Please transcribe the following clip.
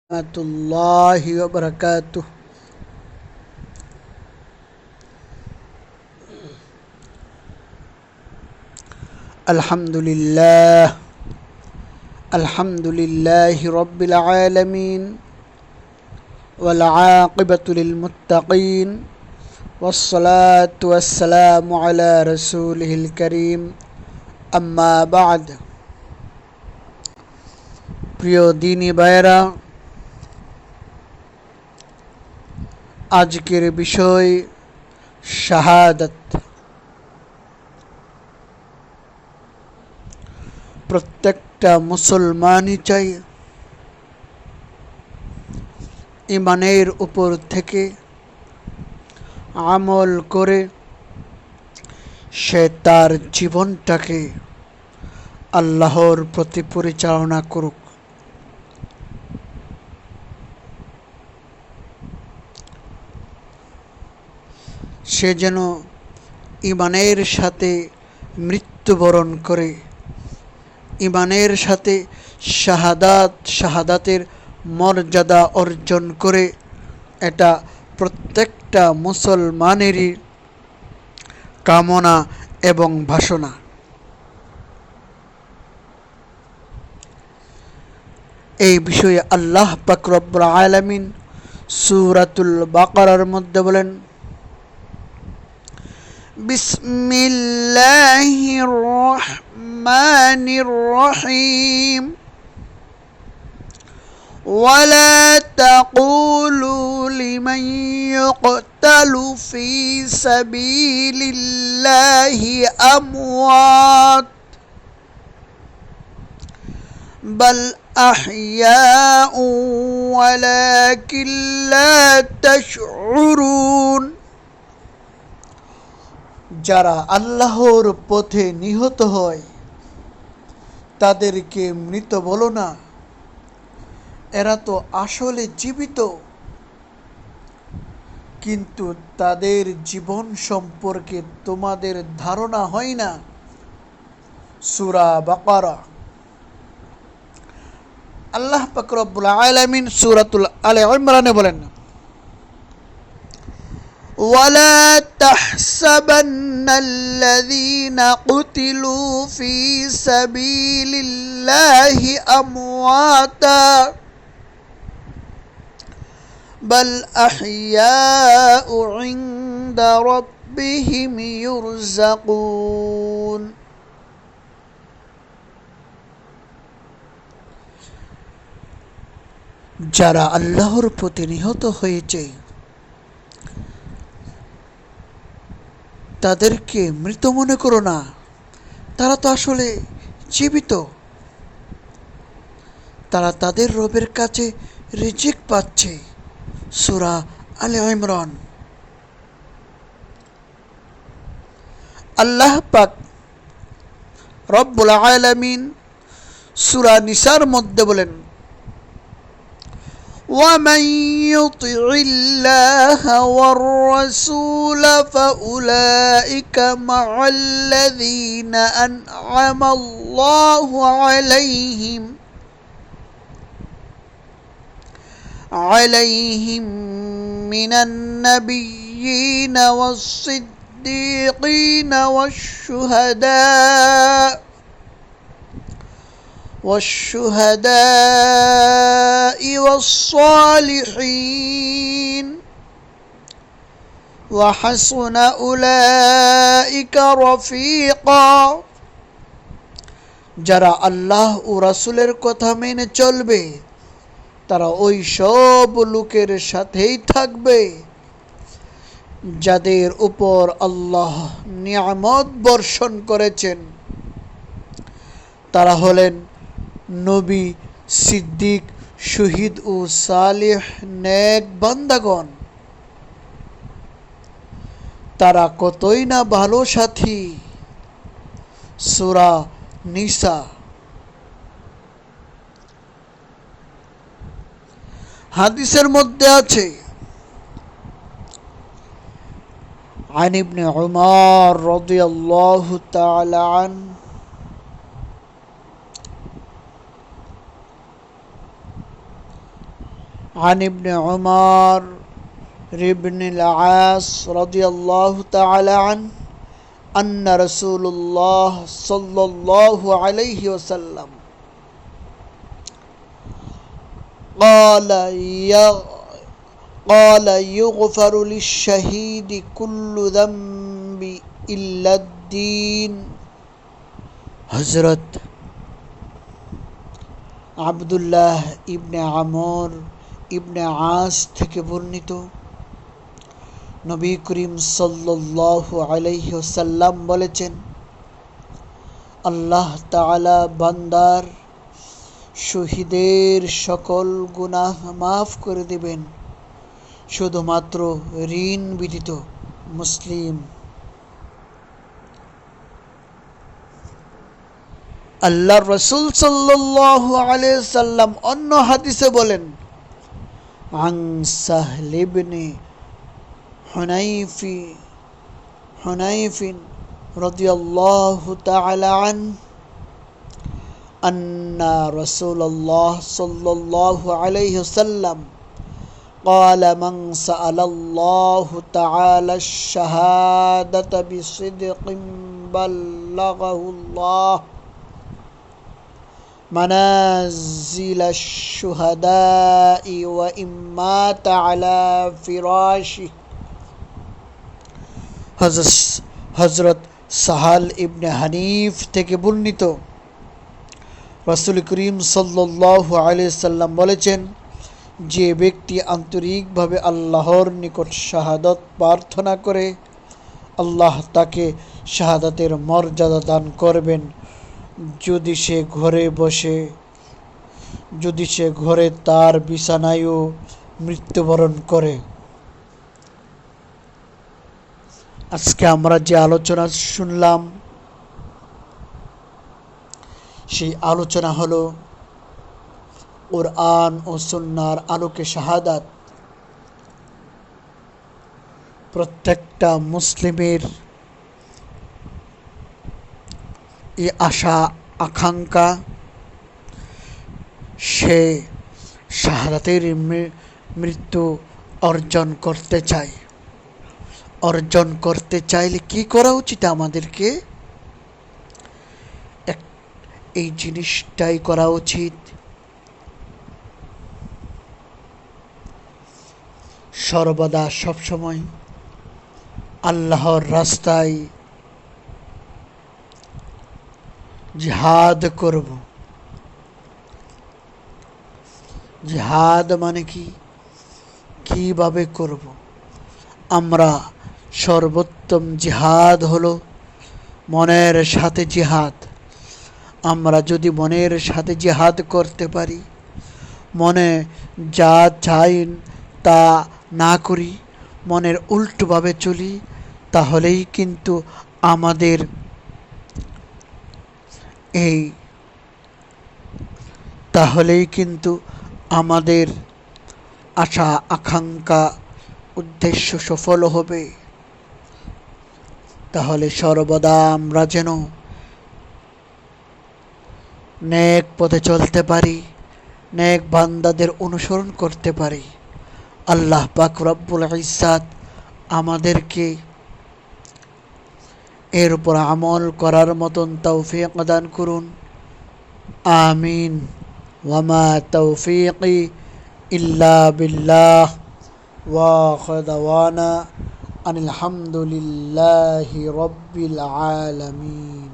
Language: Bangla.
warahmatullahi wabarakatuh. Alhamdulillahi rabbil alamin wal aqibatu lil muttaqin wassalatu wassalamu ala rasulihil karim amma ba'd. প্রিয় দিনী ভাইরা, আজকের বিষয় শাহাদাত। প্রত্যেকটা মুসলমানই চাই ঈমানের উপর থেকে আমল করে সে তার জীবনটাকে আল্লাহর প্রতি পরিচালনা করুক। সে যেন ঈমানের সাথে মৃত্যুবরণ করে, ঈমানের সাথে শাহাদাতের মর্যাদা অর্জন করে। এটা প্রত্যেকটা মুসলমানেরই কামনা এবং বাসনা। এই বিষয়ে আল্লাহ পাক রব্বুল আলামিন সূরাতুল বাকারার মধ্যে বলেন, বিসমিল্লাহির রহমানির রহিম ওয়ালা তাকুলু লিমান ইউকতালু ফি সাবিলিল্লাহি আমওয়াত বাল আহইয়াউ ওয়ালাকিন লা তাশউরুন। যারা আল্লাহর পথে নিহত হয় তাদেরকে মৃত বলো না, এরা তো আসলে জীবিত, কিন্তু তাদের জীবন সম্পর্কে তোমাদের ধারণা হয় না। সূরা বাকারা। আল্লাহ পাক রব্বুল আলামিন সূরাতুল আলে ইমরানে বলেন, ولا تحسبن الذين قتلوا في سبيل الله أمواتا بل أحياء عند ربهم يرزقون। যারা আল্লাহর প্রতি নিহত হয়েছে তাদেরকে মৃত মনে করো না, তারা তো আসলে জীবিত। তারা তাদের রবের কাছে রিজিক পাচ্ছে। সূরা আলে ইমরান। আল্লাহ পাক রব্বুল আলামিন সূরা নিসার মধ্যে বলেন, ومن يطع الله والرسول فأولئك مع الذين أنعم الله عليهم من النبيين والصديقين والشهداء والصالحين وحسن أولئك رفيقا। যারা আল্লাহ ও রাসূলের কথা মেনে চলবে তারা ওই সব লোকের সাথেই থাকবে যাদের উপর আল্লাহ নিয়ামত বর্ষণ করেছেন। তারা হলেন নবী, সিদ্দিক, শহীদ ও সালেহ নেক বান্দাগণ। তারা কতই না ভালো সাথী। সূরা নিসা। হাদিসের মধ্যে আছে, عن ابن عمر رضي الله تعالى عنه عن ابن عمر بن العاص رضي الله تعالى عنه أن رسول الله صلى الله عليه وسلم قال يغفر للشهيد كل ذنب إلا الدين হযরত আব্দুল্লাহ ইবনে আমর ইবনে আস থেকে বর্ণিত, নবী করিম সাল্লাল্লাহু আলাইহি ওয়াসাল্লাম বলেছেন, আল্লাহ তাআলা বান্দার শহীদের সকল গুনাহ মাফ করে দেবেন, শুধুমাত্র ঋণ ব্যতীত। মুসলিম। আল্লাহর রাসূল সাল্লাল্লাহু আলাইহি ওয়াসাল্লাম অন্য হাদিসে বলেন, আন সাহল ইবনে হুনাইফ রাদিয়াল্লাহু তাআলা আনহু আন্না রাসূলুল্লাহ সাল্লাল্লাহু আলাইহি ওয়াসাল্লাম قال من سأل الله تعالى الشهادة بصدق بلغه الله منازل الشهداء وإن مات على فراشه। হযরত সাহাল ইবনে হানিফ থেকে বর্ণিত, রাসূল করিম সাল্লাল্লাহু আলাইহি সাল্লাম বলেছেন, যে ব্যক্তি আন্তরিকভাবে আল্লাহর নিকট শাহাদাত প্রার্থনা করে, আল্লাহ তাকে শাহাদাতের মর্যাদা দান করবেন যদি সে ঘরে তার বিছানায়ও মৃত্যুবরণ করে। আজকে আমরা যে আলোচনা শুনলাম, সেই আলোচনা হলো কুরআন ও সুন্নাহর আলোকে শাহাদাত। প্রত্যেকটা মুসলিমের এই আশা আকাঙ্ক্ষা, সে শাহাদাতের মৃত্যু অর্জন করতে চায়। অর্জন করতে চাইলে কি করা উচিত? আমাদেরকে এই জিনিসটাই করা উচিত, সর্বদা সবসময় আল্লাহর রাস্তায় জিহাদ করব। জিহাদ মানে কি? কিভাবে করব? আমরা সর্বোত্তম জিহাদ হলো মনের সাথে জিহাদ। আমরা যদি মনের সাথে জিহাদ করতে পারি, মনে যা চাই তা না করি, মনের উল্টোভাবে চলি, তাহলেই কিন্তু আমাদের আশা আকাঙ্ক্ষা উদ্দেশ্য সফল হবে। তাহলে সর্বদা আমরা যেন নেক পথে চলতে পারি, নেক বান্দাদের অনুসরণ করতে পারি। আল্লাহ পাক রব্বুল ইজ্জাত আমাদেরকে এর উপর আমল করার মতন তৌফিক দান করুন। আমিন। ওয়ামা তৌফিকি ইল্লা বিল্লাহ ওয়া আখিরু দাওয়ানা আনিল হামদুলিল্লাহি রাব্বিল আলামিন।